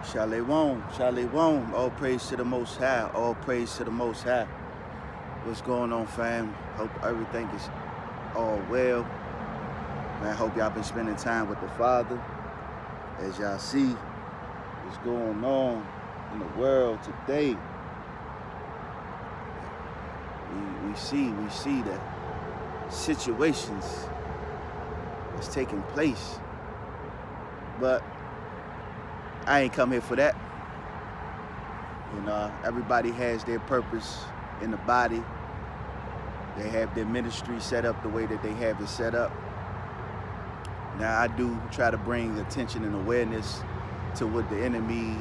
Shalom, shalom, all praise to the Most High, all praise to the Most High. What's going on, fam? Hope everything is all well. Man, I hope y'all been spending time with the Father. As y'all see what's going on in the world today, we see that situations is taking place, but I ain't come here for that. You know, everybody has their purpose in the body. They have their ministry set up the way that they have it set up. Now, I do try to bring attention and awareness to what the enemy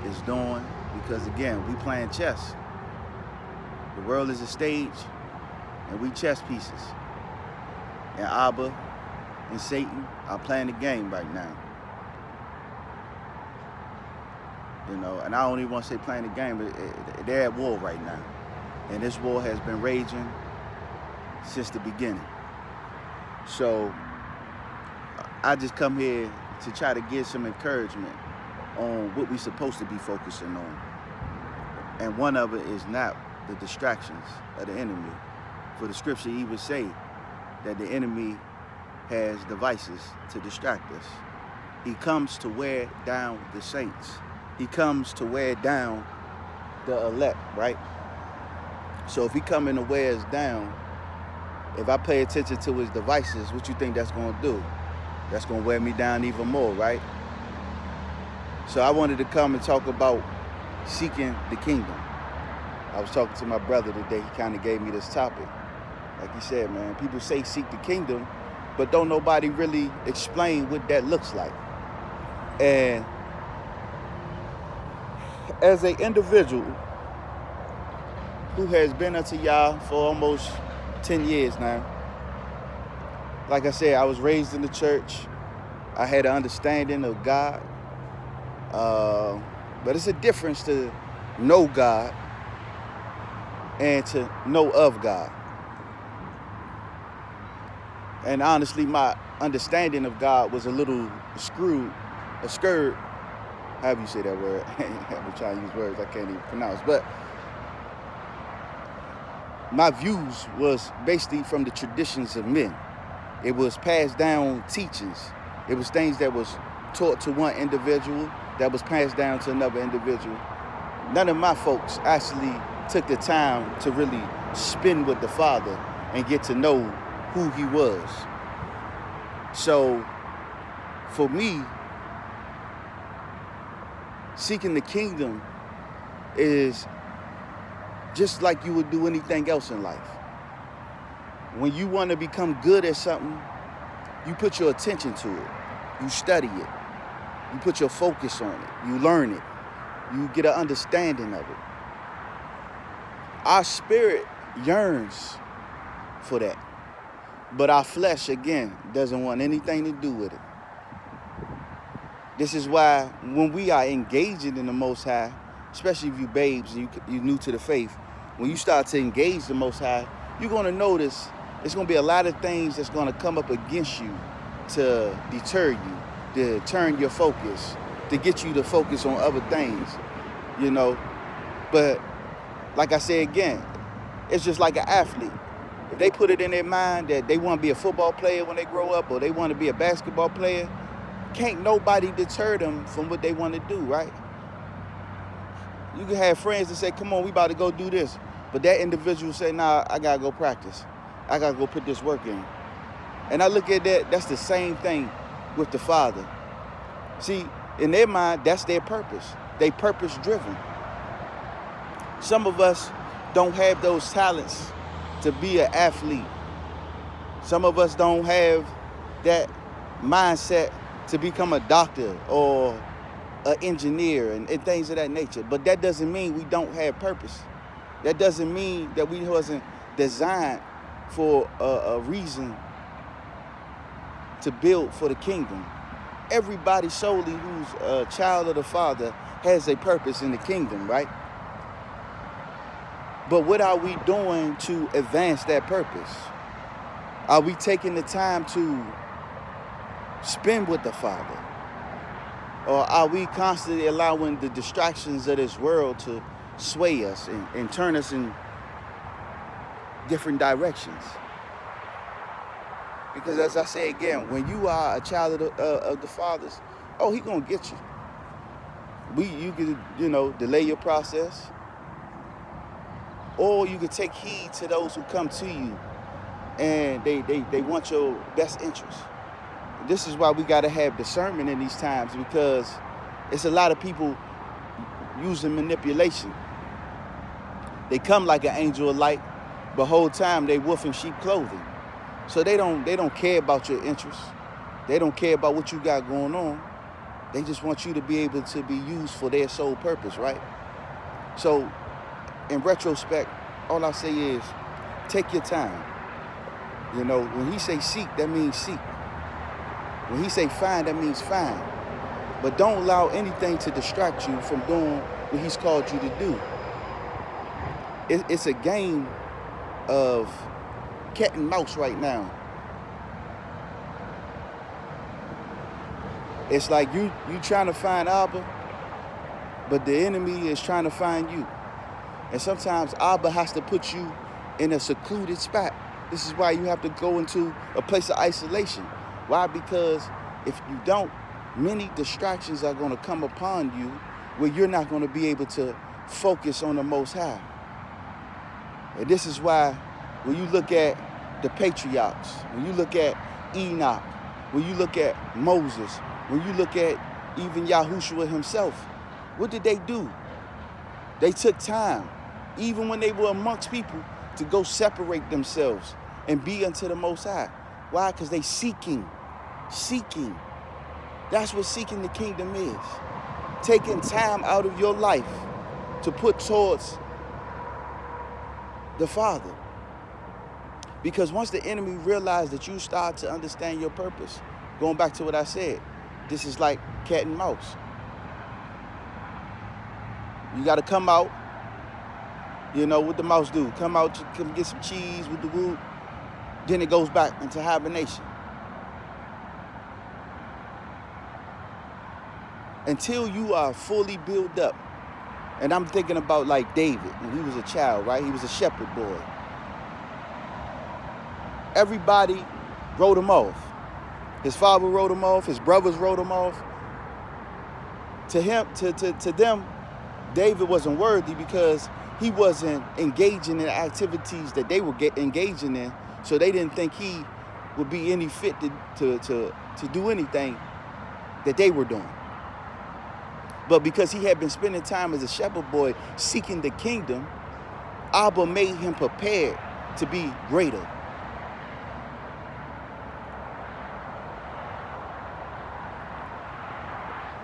is doing, because again, we playing chess. The world is a stage, and we chess pieces. And Abba and Satan are playing the game right now. You know, and I don't even want to say playing the game, but they're at war right now. And this war has been raging since the beginning. So I just come here to try to give some encouragement on what we're supposed to be focusing on. And one of it is not the distractions of the enemy. For the scripture even say that the enemy has devices to distract us. He comes to wear down the saints. He comes to wear down the elect, right? So if he coming to wear us down, if I pay attention to his devices, what you think that's going to do? That's going to wear me down even more, right? So I wanted to come and talk about seeking the kingdom. I was talking to my brother today. He kind of gave me this topic. Like he said, man, people say seek the kingdom, but don't nobody really explain what that looks like. And as an individual who has been unto y'all for almost 10 years now, like I said, I was raised in the church. I had an understanding of God. But it's a difference to know God and to know of God. And honestly, my understanding of God was a little skewed, however you say that word. I'm trying to use words I can't even pronounce. But my views was basically from the traditions of men. It was passed down teachings. It was things that was taught to one individual that was passed down to another individual. None of my folks actually took the time to really spend with the Father and get to know who he was. So for me, seeking the kingdom is just like you would do anything else in life. When you want to become good at something, you put your attention to it. You study it. You put your focus on it. You learn it. You get an understanding of it. Our spirit yearns for that. But our flesh, again, doesn't want anything to do with it. This is why when we are engaging in the Most High, especially if you babes and you're new to the faith, when you start to engage the Most High, you're going to notice there's going to be a lot of things that's going to come up against you to deter you, to turn your focus, to get you to focus on other things, you know. But like I say again, it's just like an athlete. If they put it in their mind that they want to be a football player when they grow up, or they want to be a basketball player, can't nobody deter them from what they want to do, right? You can have friends that say, come on, we about to go do this. But that individual say, nah, I got to go practice. I got to go put this work in. And I look at that, that's the same thing with the Father. See, in their mind, that's their purpose. They purpose driven. Some of us don't have those talents to be an athlete. Some of us don't have that mindset to become a doctor or an engineer and things of that nature. But that doesn't mean we don't have purpose. That doesn't mean that we wasn't designed for a reason to build for the kingdom. Everybody solely who's a child of the Father has a purpose in the kingdom, right? But what are we doing to advance that purpose? Are we taking the time to spend with the Father? Or are we constantly allowing the distractions of this world to sway us and turn us in different directions? Because as I say again, when you are a child of the Father's, oh, he gonna get you. You could, delay your process, or you could take heed to those who come to you and they want your best interest. This is why we got to have discernment in these times, because it's a lot of people using manipulation. They come like an angel of light, but whole time they wolf in sheep clothing. So they don't care about your interests. They don't care about what you got going on. They just want you to be able to be used for their sole purpose, right? So in retrospect, all I say is take your time. When he say seek, that means seek. When he say find, that means find. But don't allow anything to distract you from doing what he's called you to do. It's a game of cat and mouse right now. It's like you trying to find Abba, but the enemy is trying to find you. And sometimes Abba has to put you in a secluded spot. This is why you have to go into a place of isolation. Why? Because if you don't, many distractions are going to come upon you where you're not going to be able to focus on the Most High. And this is why when you look at the patriarchs, when you look at Enoch, when you look at Moses, when you look at even Yahushua himself, what did they do? They took time, even when they were amongst people, to go separate themselves and be unto the Most High. Why? Because they seeking. That's what seeking the kingdom is. Taking time out of your life to put towards the Father. Because once the enemy realizes that you start to understand your purpose, going back to what I said, this is like cat and mouse. You got to come out, what the mouse do? Come out, come get some cheese with the wood. Then it goes back into hibernation. Until you are fully built up. And I'm thinking about like David, when he was a child, right? He was a shepherd boy. Everybody wrote him off. His father wrote him off. His brothers wrote him off. To them, David wasn't worthy because he wasn't engaging in activities that they were engaging in. So they didn't think he would be any fit to do anything that they were doing. But because he had been spending time as a shepherd boy seeking the kingdom, Abba made him prepared to be greater.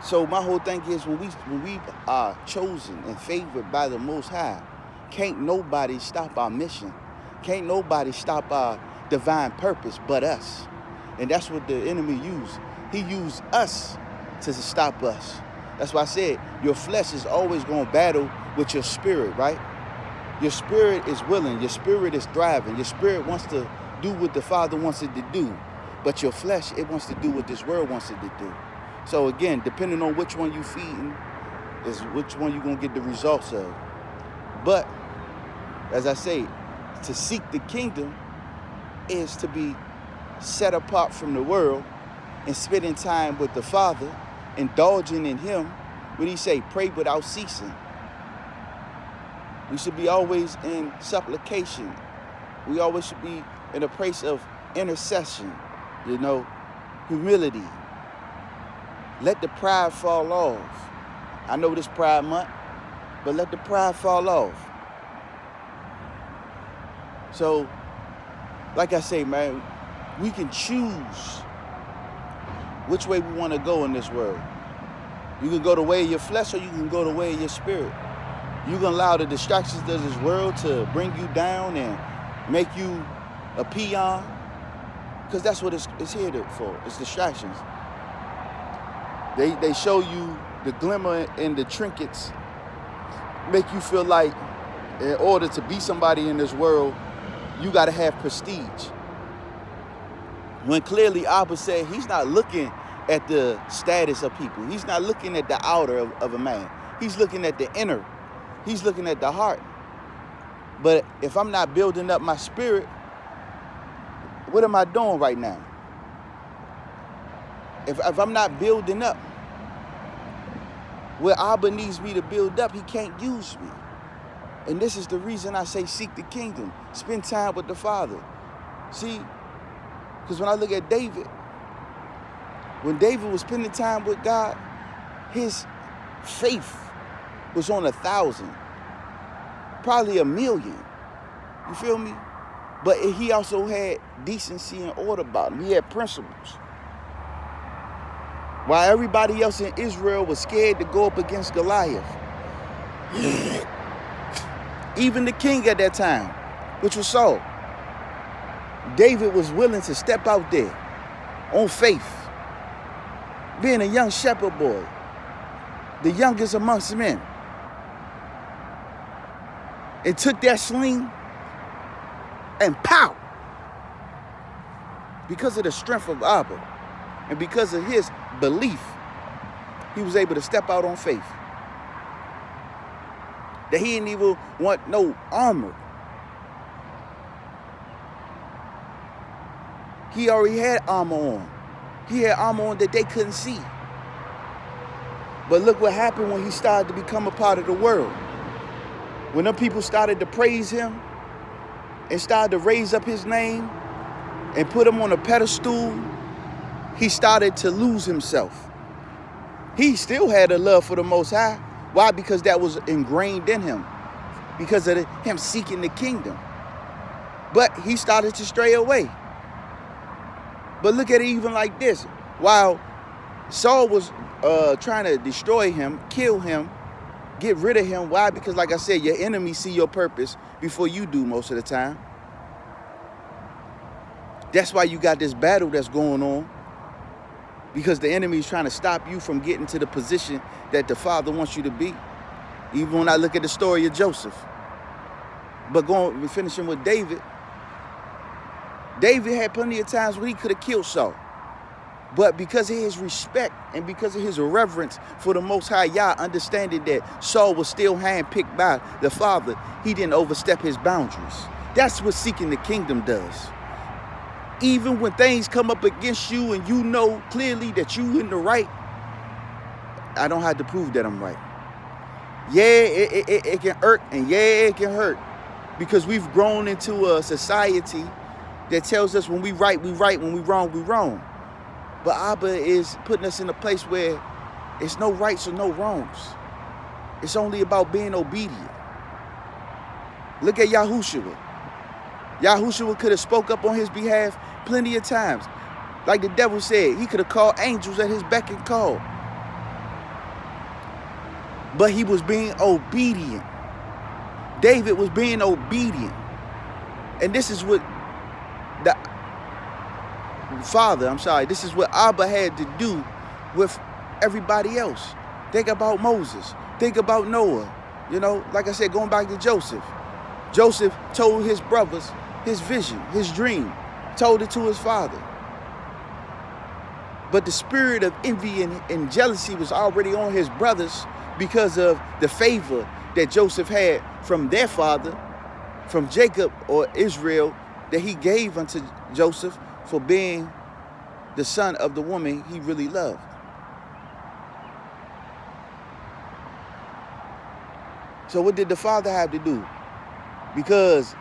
So my whole thing is when we are chosen and favored by the Most High, can't nobody stop our mission. Can't nobody stop our divine purpose but us. And that's what the enemy used. He used us to stop us. That's why I said your flesh is always going to battle with your spirit, right? Your spirit is willing. Your spirit is thriving. Your spirit wants to do what the Father wants it to do. But your flesh, it wants to do what this world wants it to do. So again, depending on which one you feeding is which one you're going to get the results of. But, as I say, to seek the kingdom is to be set apart from the world and spending time with the Father, indulging in Him. When He say, pray without ceasing. We should be always in supplication. We always should be in a place of intercession, humility. Let the pride fall off. I know this Pride Month, but let the pride fall off. So, like I say, man, we can choose which way we want to go in this world. You can go the way of your flesh or you can go the way of your spirit. You can allow the distractions of this world to bring you down and make you a peon, because that's what it's here for. It's distractions. They show you the glimmer and the trinkets, make you feel like in order to be somebody in this world, you got to have prestige. When clearly Abba said he's not looking at the status of people. He's not looking at the outer of a man. He's looking at the inner. He's looking at the heart. But if I'm not building up my spirit, what am I doing right now? If I'm not building up where Abba needs me to build up, he can't use me. And this is the reason I say seek the kingdom. Spend time with the Father. See, because when I look at David, when David was spending time with God, his faith was on 1,000, probably 1,000,000. You feel me? But he also had decency and order about him. He had principles. While everybody else in Israel was scared to go up against Goliath. Even the king at that time, which was Saul, David was willing to step out there on faith, being a young shepherd boy, the youngest amongst men, and took that sling and pow! Because of the strength of Abba and because of his belief, he was able to step out on faith. That he didn't even want no armor. He already had armor on. He had armor on that they couldn't see. But look what happened when he started to become a part of the world. When them people started to praise him and started to raise up his name and put him on a pedestal, he started to lose himself. He still had a love for the Most High. Why? Because that was ingrained in him. Because of him seeking the kingdom. But he started to stray away. But look at it even like this. While Saul was trying to destroy him, kill him, get rid of him. Why? Because like I said, your enemies see your purpose before you do most of the time. That's why you got this battle that's going on. Because the enemy is trying to stop you from getting to the position that the Father wants you to be. Even when I look at the story of Joseph. But finishing with David. David had plenty of times when he could have killed Saul. But because of his respect and because of his reverence for the Most High Yah, understanding that Saul was still handpicked by the Father, he didn't overstep his boundaries. That's what seeking the kingdom does. Even when things come up against you and you know clearly that you in the right, I don't have to prove that I'm right. Yeah, it can hurt, and yeah, it can hurt. Because we've grown into a society that tells us when we right, we right. When we wrong. But Abba is putting us in a place where it's no rights or no wrongs. It's only about being obedient. Look at Yahushua. Yahushua could have spoke up on his behalf plenty of times. Like the devil said, he could have called angels at his beck and call. But he was being obedient. David was being obedient. And this is what this is what Abba had to do with everybody else. Think about Moses. Think about Noah. You know, like I said, going back to Joseph. Joseph told his brothers his vision, his dream, told it to his father. But the spirit of envy and jealousy was already on his brothers because of the favor that Joseph had from their father, from Jacob or Israel, that he gave unto Joseph for being the son of the woman he really loved. So what did the father have to do? Because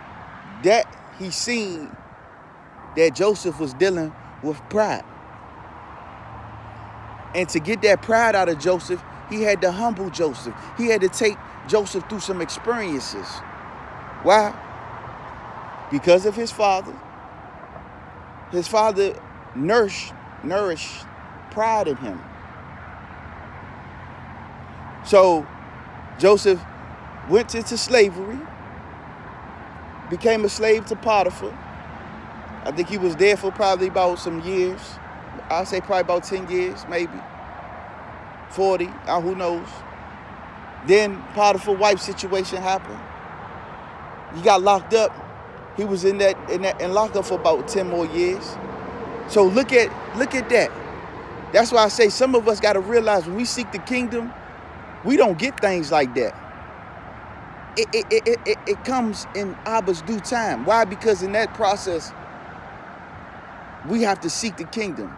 that he seen that Joseph was dealing with pride. And to get that pride out of Joseph, he had to humble Joseph. He had to take Joseph through some experiences. Why? Because of his father. His father nourished pride in him. So Joseph went into slavery, became a slave to Potiphar. I think he was there for probably about some years. I'll say probably about 10 years, maybe 40, who knows. Then Potiphar's wife situation happened. He got locked up. He was in locked up for about 10 more years. So look at that. That's why I say some of us got to realize when we seek the kingdom, we don't get things like that. It comes in Abba's due time. Why? Because in that process, we have to seek the kingdom.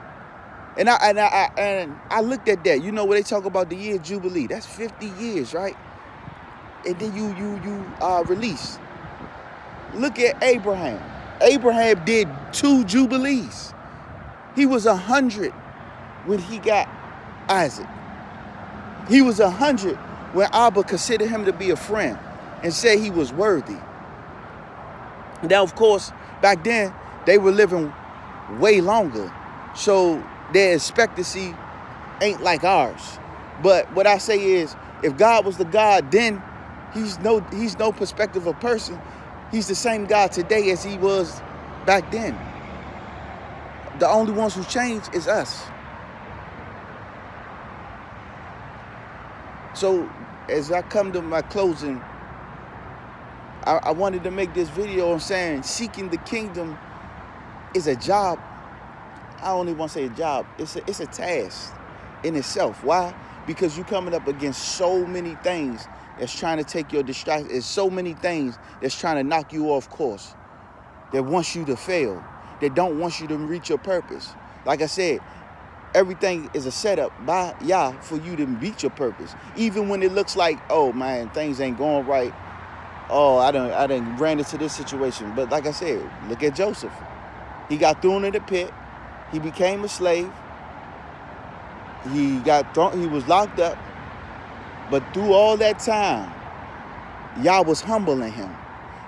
And I looked at that. You know, where they talk about the year of Jubilee. That's 50 years, right? And then you release. Look at Abraham. Abraham did 2 Jubilees. He was 100 when he got Isaac. He was 100 when Abba considered him to be a friend and said he was worthy. Now, of course, back then, they were living way longer. So their expectancy ain't like ours. But what I say is, if God was the God then, he's no perspective of person. He's the same God today as he was back then. The only ones who changed is us. So as I come to my closing, I wanted to make this video on saying seeking the kingdom is a job. I don't even want to say a job. It's a task in itself. Why? Because you're coming up against so many things that's trying to take your distraction. There's so many things that's trying to knock you off course, that wants you to fail, that don't want you to reach your purpose. Like I said, everything is a setup by Yah for you to reach your purpose. Even when it looks like, oh man, things ain't going right. Oh, I done ran into this situation. But like I said, look at Joseph. He got thrown in the pit. He became a slave. He was locked up. But through all that time, Yah was humbling him,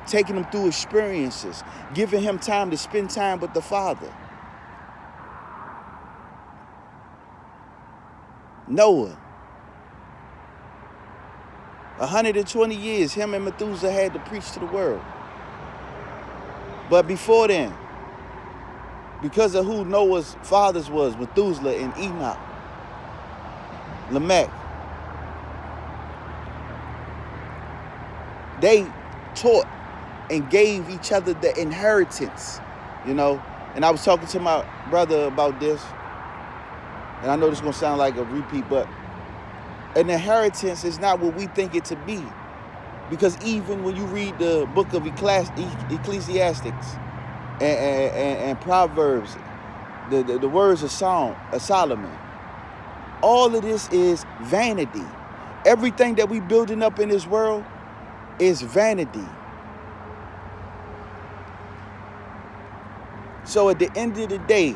taking him through experiences, giving him time to spend time with the Father. Noah, 120 years, him and Methuselah had to preach to the world. But before then, because of who Noah's fathers was, Methuselah and Enoch, Lamech, they taught and gave each other the inheritance, you know. And I was talking to my brother about this, and I know this is going to sound like a repeat, but an inheritance is not what we think it to be. Because even when you read the book of Ecclesiastics and Proverbs, the words of Solomon, all of this is vanity. Everything that we building up in this world is vanity. So at the end of the day,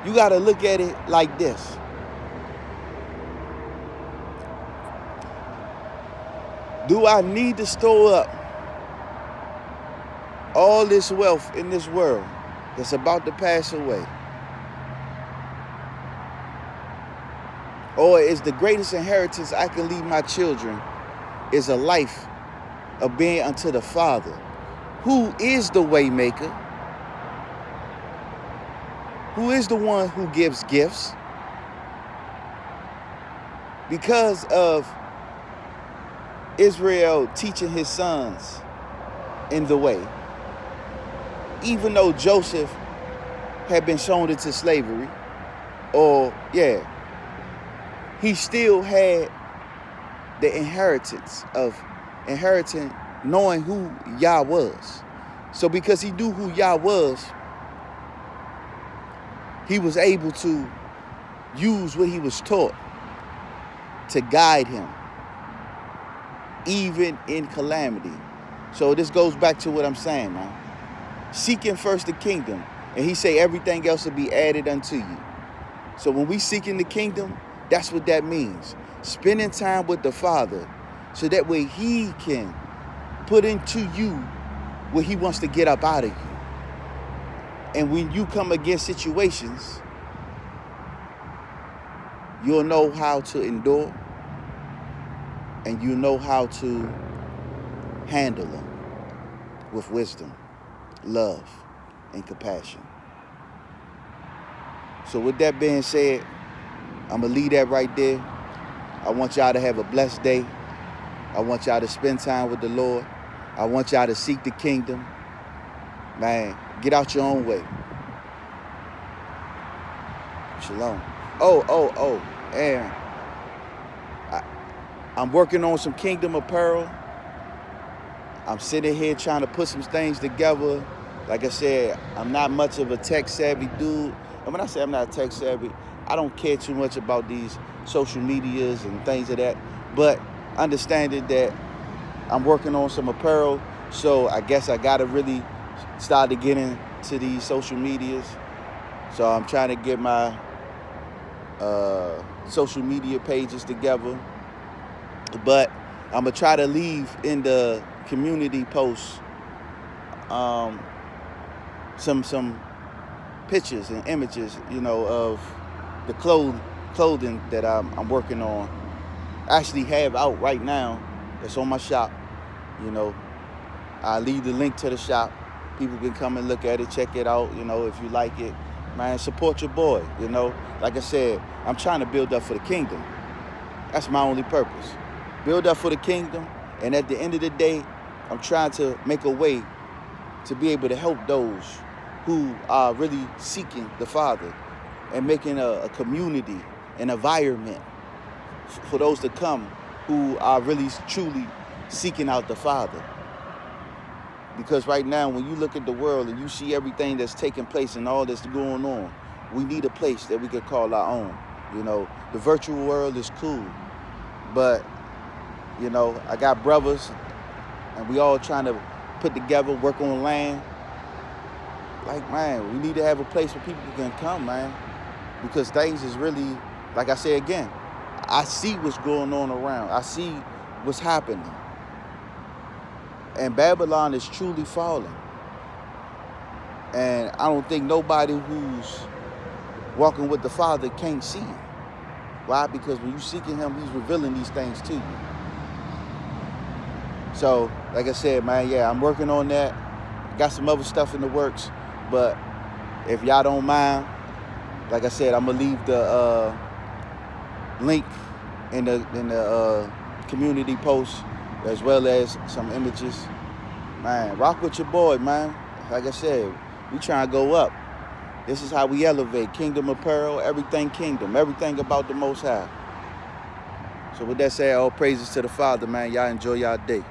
you got to look at it like this. Do I need to store up all this wealth in this world that's about to pass away? Or is the greatest inheritance I can leave my children is a life of being unto the Father, who is the way maker, who is the one who gives gifts? Because of Israel teaching his sons in the way, even though Joseph had been sold into slavery, he still had the inheritance of inheriting, knowing who Yah was. So because he knew who Yah was, he was able to use what he was taught to guide him, even in calamity. So this goes back to what I'm saying, man. Seeking first the kingdom, and he say everything else will be added unto you. So when we seeking the kingdom, that's what that means. Spending time with the Father, so that way he can put into you what he wants to get up out of you. And when you come against situations, you'll know how to endure, and you know how to handle them with wisdom, love, and compassion. So with that being said, I'm going to leave that right there. I want y'all to have a blessed day. I want y'all to spend time with the Lord. I want y'all to seek the kingdom. Man, get out your own way. Shalom. And I'm working on some kingdom apparel. I'm sitting here trying to put some things together. Like I said, I'm not much of a tech savvy dude. And when I say I'm not tech savvy, I don't care too much about these social medias and things of that. But understanding that I'm working on some apparel, so I guess I gotta really start to get into these social medias. So I'm trying to get my social media pages together. But I'm gonna try to leave in the community posts some pictures and images, of the clothing that I'm working on. I actually have out right now. That's on my shop. I leave the link to the shop. People can come and look at it, check it out. If you like it, man, support your boy. Like I said, I'm trying to build up for the kingdom. That's my only purpose. Build up for the kingdom, and at the end of the day, I'm trying to make a way to be able to help those who are really seeking the Father and making a community, an environment for those to come who are really truly seeking out the Father. Because right now, when you look at the world and you see everything that's taking place and all that's going on, we need a place that we could call our own. The virtual world is cool, but I got brothers, and we all trying to put together, work on land. Like, man, we need to have a place where people can come, man. Because things is really, like I say again, I see what's going on around. I see what's happening. And Babylon is truly falling. And I don't think nobody who's walking with the Father can't see it. Why? Because when you're seeking him, he's revealing these things to you. So, like I said, man, yeah, I'm working on that. Got some other stuff in the works. But if y'all don't mind, like I said, I'm going to leave the link in the community post, as well as some images. Man, rock with your boy, man. Like I said, we trying to go up. This is how we elevate. Kingdom apparel, everything kingdom, everything about the Most High. So with that said, all praises to the Father, man. Y'all enjoy y'all day.